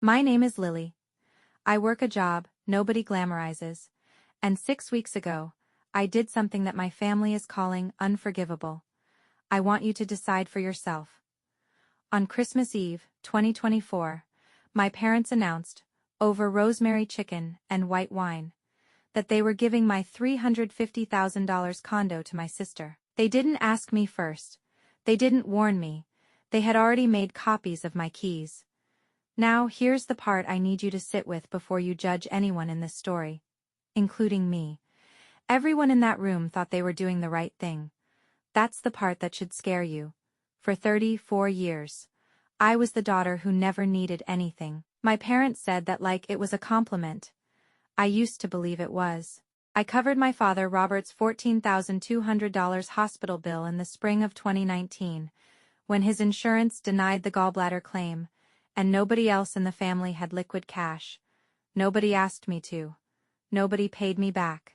My name is Lily. I work a job nobody glamorizes, and 6 weeks ago, I did something that my family is calling unforgivable. I want you to decide for yourself. On Christmas Eve, 2024, my parents announced, over rosemary chicken and white wine, that they were giving my $350,000 condo to my sister. They didn't ask me first. They didn't warn me. They had already made copies of my keys. Now here's the part I need you to sit with before you judge anyone in this story, including me. Everyone in that room thought they were doing the right thing. That's the part that should scare you. For 34 years, I was the daughter who never needed anything. My parents said that like it was a compliment. I used to believe it was. I covered my father Robert's $14,200 hospital bill in the spring of 2019, when his insurance denied the gallbladder claim, and nobody else in the family had liquid cash. Nobody asked me to. Nobody paid me back.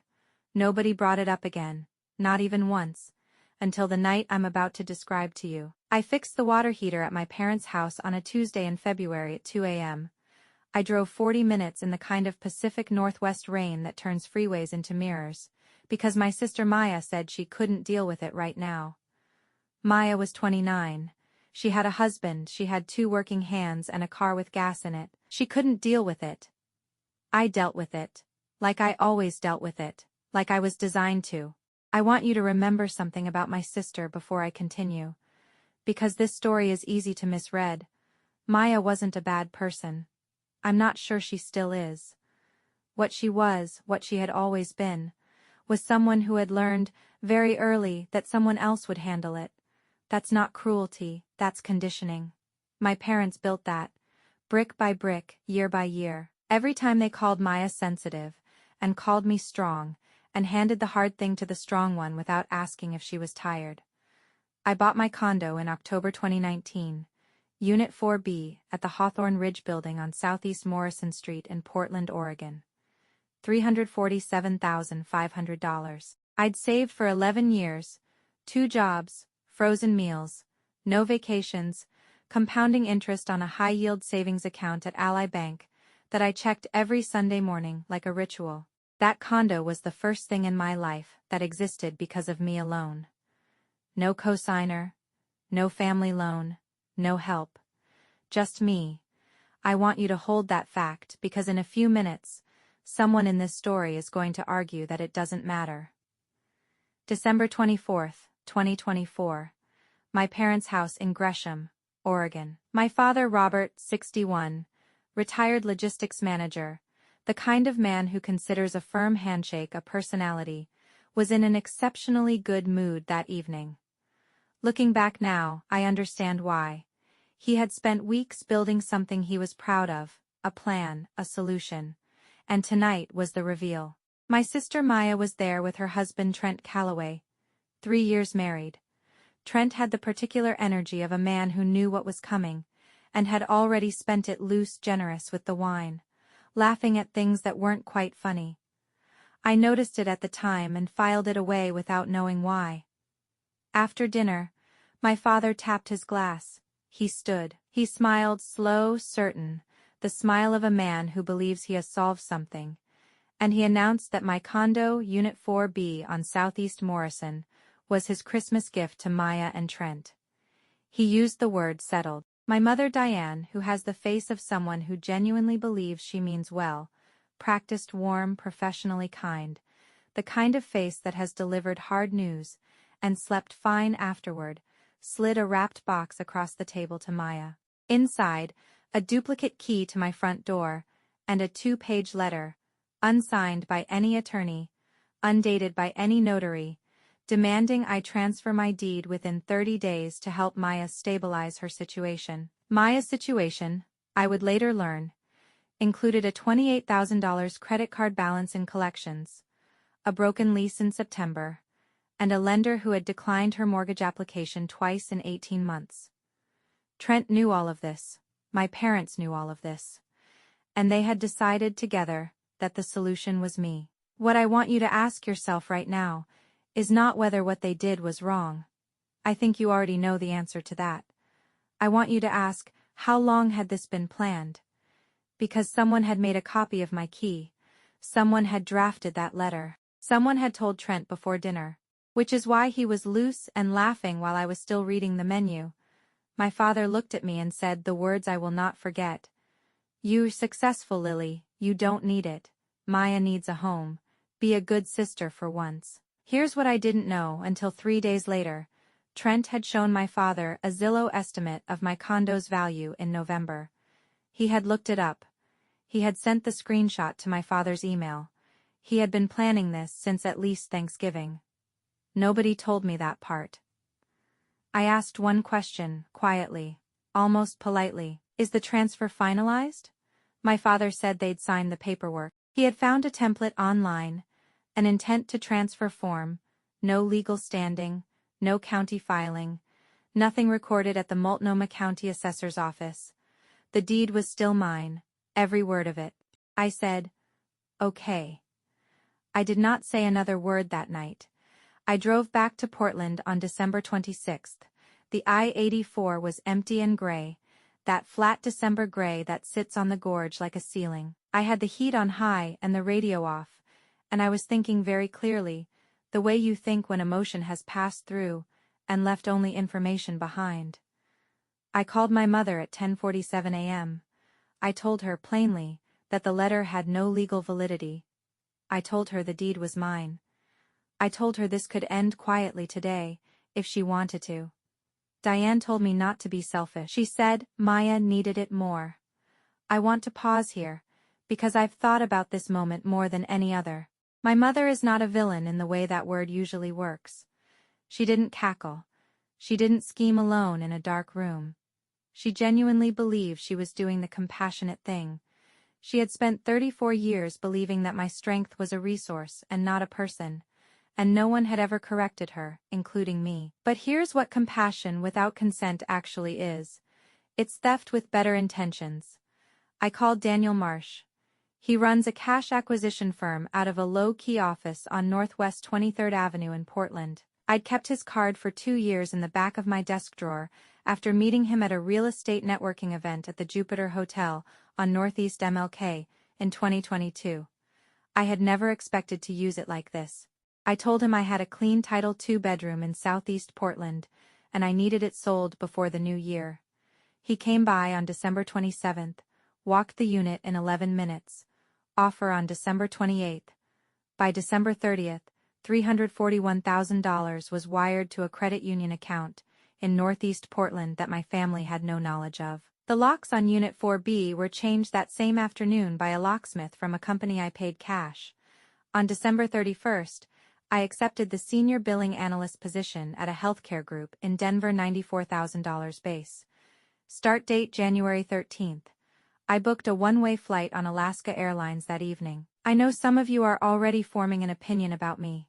Nobody brought it up again, not even once, until the night I'm about to describe to you. I fixed the water heater at my parents' house on a Tuesday in February at 2 a.m. I drove 40 minutes in the kind of Pacific Northwest rain that turns freeways into mirrors, because my sister Maya said she couldn't deal with it right now. Maya was 29. She had a husband, she had 2 working hands and a car with gas in it. She couldn't deal with it. I dealt with it. Like I always dealt with it. Like I was designed to. I want you to remember something about my sister before I continue. Because this story is easy to misread. Maya wasn't a bad person. I'm not sure she still is. What she was, what she had always been, was someone who had learned, very early, that someone else would handle it. That's not cruelty, that's conditioning. My parents built that, brick by brick, year by year. Every time they called Maya sensitive, and called me strong, and handed the hard thing to the strong one without asking if she was tired. I bought my condo in October 2019, Unit 4B, at the Hawthorne Ridge Building on Southeast Morrison Street in Portland, Oregon. $347,500. I'd saved for 11 years, 2 jobs, frozen meals, no vacations, compounding interest on a high-yield savings account at Ally Bank that I checked every Sunday morning like a ritual. That condo was the first thing in my life that existed because of me alone. No cosigner, no family loan, no help. Just me. I want you to hold that fact because in a few minutes, someone in this story is going to argue that it doesn't matter. December 24th, 2024. My parents' house in Gresham, Oregon. My father Robert, 61, retired logistics manager, the kind of man who considers a firm handshake a personality, was in an exceptionally good mood that evening. Looking back now, I understand why. He had spent weeks building something he was proud of, a plan, a solution. And tonight was the reveal. My sister Maya was there with her husband Trent Calloway, 3 years married. Trent had the particular energy of a man who knew what was coming, and had already spent it loose generous with the wine, laughing at things that weren't quite funny. I noticed it at the time and filed it away without knowing why. After dinner, my father tapped his glass. He stood. He smiled, slow, certain, the smile of a man who believes he has solved something, and he announced that my condo, Unit 4B on Southeast Morrison, was his Christmas gift to Maya and Trent. He used the word settled. My mother Diane, who has the face of someone who genuinely believes she means well, practiced warm, professionally kind, the kind of face that has delivered hard news, and slept fine afterward, slid a wrapped box across the table to Maya. Inside, a duplicate key to my front door, and a 2-page letter, unsigned by any attorney, undated by any notary, demanding I transfer my deed within 30 days to help Maya stabilize her situation. Maya's situation, I would later learn, included a $28,000 credit card balance in collections, a broken lease in September, and a lender who had declined her mortgage application twice in 18 months. Trent knew all of this, my parents knew all of this, and they had decided together that the solution was me. What I want you to ask yourself right now is not whether what they did was wrong. I think you already know the answer to that. I want you to ask, how long had this been planned? Because someone had made a copy of my key. Someone had drafted that letter. Someone had told Trent before dinner. Which is why he was loose and laughing while I was still reading the menu. My father looked at me and said the words I will not forget. "You're successful, Lily, you don't need it. Maya needs a home. Be a good sister for once." Here's what I didn't know until 3 days later. Trent had shown my father a Zillow estimate of my condo's value in November. He had looked it up. He had sent the screenshot to my father's email. He had been planning this since at least Thanksgiving. Nobody told me that part. I asked one question, quietly, almost politely. "Is the transfer finalized?" My father said they'd signed the paperwork. He had found a template online, an intent to transfer form, no legal standing, no county filing, nothing recorded at the Multnomah County Assessor's Office. The deed was still mine, every word of it. I said, "Okay." I did not say another word that night. I drove back to Portland on December 26th. The I-84 was empty and gray, that flat December gray that sits on the gorge like a ceiling. I had the heat on high and the radio off, and I was thinking very clearly, the way you think when emotion has passed through and left only information behind. I called my mother at 10:47 a.m. I told her plainly that the letter had no legal validity. I told her the deed was mine. I told her this could end quietly today, if she wanted to. Diane told me not to be selfish. She said Maya needed it more. I want to pause here, because I've thought about this moment more than any other. My mother is not a villain in the way that word usually works. She didn't cackle. She didn't scheme alone in a dark room. She genuinely believed she was doing the compassionate thing. She had spent 34 years believing that my strength was a resource and not a person, and no one had ever corrected her, including me. But here's what compassion without consent actually is. It's theft with better intentions. I called Daniel Marsh. He runs a cash acquisition firm out of a low-key office on Northwest 23rd Avenue in Portland. I'd kept his card for 2 years in the back of my desk drawer after meeting him at a real estate networking event at the Jupiter Hotel on Northeast MLK in 2022. I had never expected to use it like this. I told him I had a clean Title II bedroom in Southeast Portland, and I needed it sold before the new year. He came by on December 27th, walked the unit in 11 minutes. Offer on December 28th. By December 30th, $341,000 was wired to a credit union account in Northeast Portland that my family had no knowledge of. The locks on Unit 4B were changed that same afternoon by a locksmith from a company I paid cash. On December 31st, I accepted the senior billing analyst position at a healthcare group in Denver, $94,000 base. Start date January 13th. I booked a one-way flight on Alaska Airlines that evening. I know some of you are already forming an opinion about me.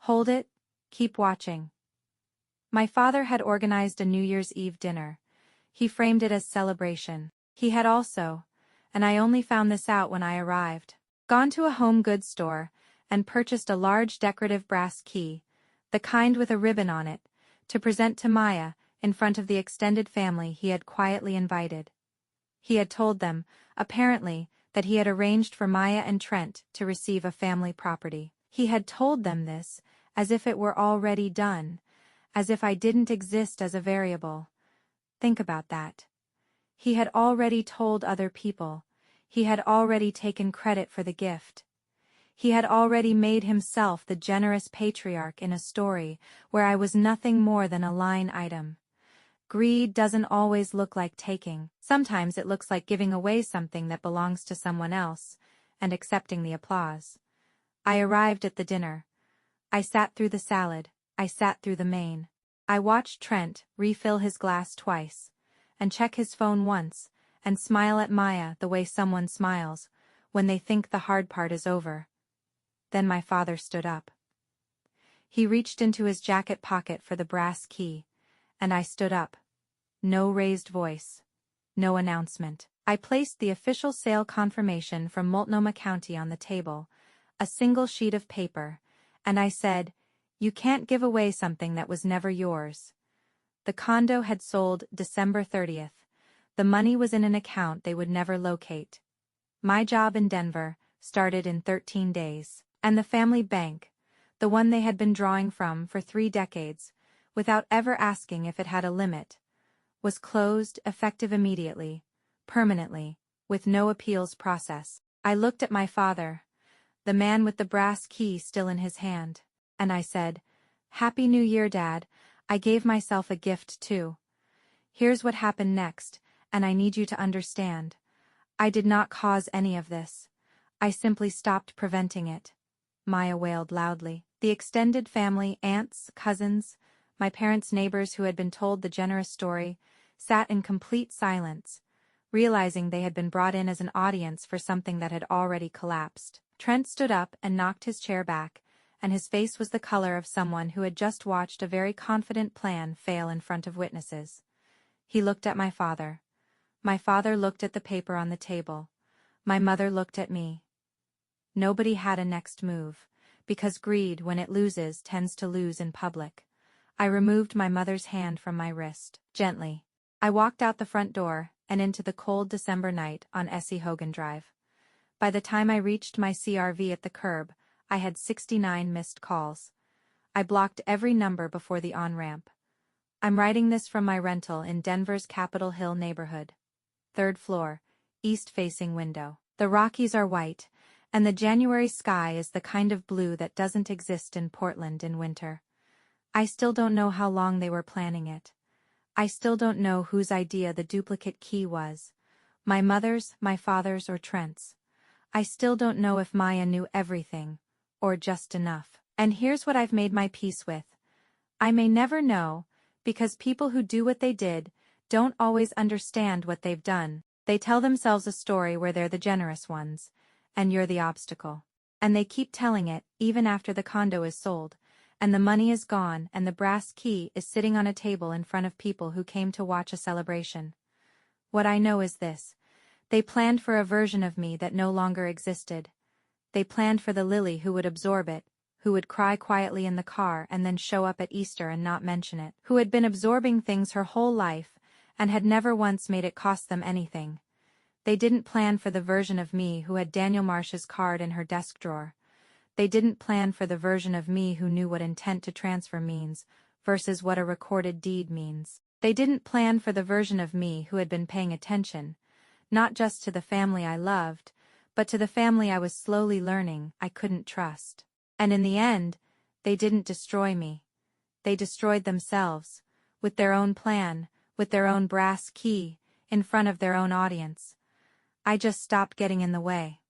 Hold it, keep watching. My father had organized a New Year's Eve dinner. He framed it as celebration. He had also, and I only found this out when I arrived, gone to a home goods store and purchased a large decorative brass key, the kind with a ribbon on it, to present to Maya in front of the extended family he had quietly invited. He had told them, apparently, that he had arranged for Maya and Trent to receive a family property. He had told them this as if it were already done, as if I didn't exist as a variable. Think about that. He had already told other people. He had already taken credit for the gift. He had already made himself the generous patriarch in a story where I was nothing more than a line item. Greed doesn't always look like taking. Sometimes it looks like giving away something that belongs to someone else, and accepting the applause. I arrived at the dinner. I sat through the salad. I sat through the main. I watched Trent refill his glass twice, and check his phone once, and smile at Maya the way someone smiles when they think the hard part is over. Then my father stood up. He reached into his jacket pocket for the brass key, and I stood up. No raised voice. No announcement. I placed the official sale confirmation from Multnomah County on the table, a single sheet of paper, and I said, "You can't give away something that was never yours." The condo had sold December 30th. The money was in an account they would never locate. My job in Denver started in 13 days, and the family bank, the one they had been drawing from for 3 decades, without ever asking if it had a limit, was closed, effective immediately, permanently, with no appeals process. I looked at my father, the man with the brass key still in his hand, and I said, "Happy New Year, Dad. I gave myself a gift too. Here's what happened next, and I need you to understand. I did not cause any of this. I simply stopped preventing it." Maya wailed loudly. The extended family, aunts, cousins, my parents' neighbors who had been told the generous story, sat in complete silence, realizing they had been brought in as an audience for something that had already collapsed. Trent stood up and knocked his chair back, and his face was the color of someone who had just watched a very confident plan fail in front of witnesses. He looked at my father. My father looked at the paper on the table. My mother looked at me. Nobody had a next move, because greed, when it loses, tends to lose in public. I removed my mother's hand from my wrist, gently. I walked out the front door and into the cold December night on S.E. Hogan Drive. By the time I reached my CRV at the curb, I had 69 missed calls. I blocked every number before the on-ramp. I'm writing this from my rental in Denver's Capitol Hill neighborhood. 3rd floor, east-facing window. The Rockies are white, and the January sky is the kind of blue that doesn't exist in Portland in winter. I still don't know how long they were planning it. I still don't know whose idea the duplicate key was. My mother's, my father's, or Trent's. I still don't know if Maya knew everything, or just enough. And here's what I've made my peace with. I may never know, because people who do what they did don't always understand what they've done. They tell themselves a story where they're the generous ones, and you're the obstacle. And they keep telling it even after the condo is sold, and the money is gone and the brass key is sitting on a table in front of people who came to watch a celebration. What I know is this. They planned for a version of me that no longer existed. They planned for the Lily who would absorb it, who would cry quietly in the car and then show up at Easter and not mention it, who had been absorbing things her whole life and had never once made it cost them anything. They didn't plan for the version of me who had Daniel Marsh's card in her desk drawer. They didn't plan for the version of me who knew what intent to transfer means versus what a recorded deed means. They didn't plan for the version of me who had been paying attention, not just to the family I loved, but to the family I was slowly learning I couldn't trust. And in the end, they didn't destroy me. They destroyed themselves, with their own plan, with their own brass key, in front of their own audience. I just stopped getting in the way.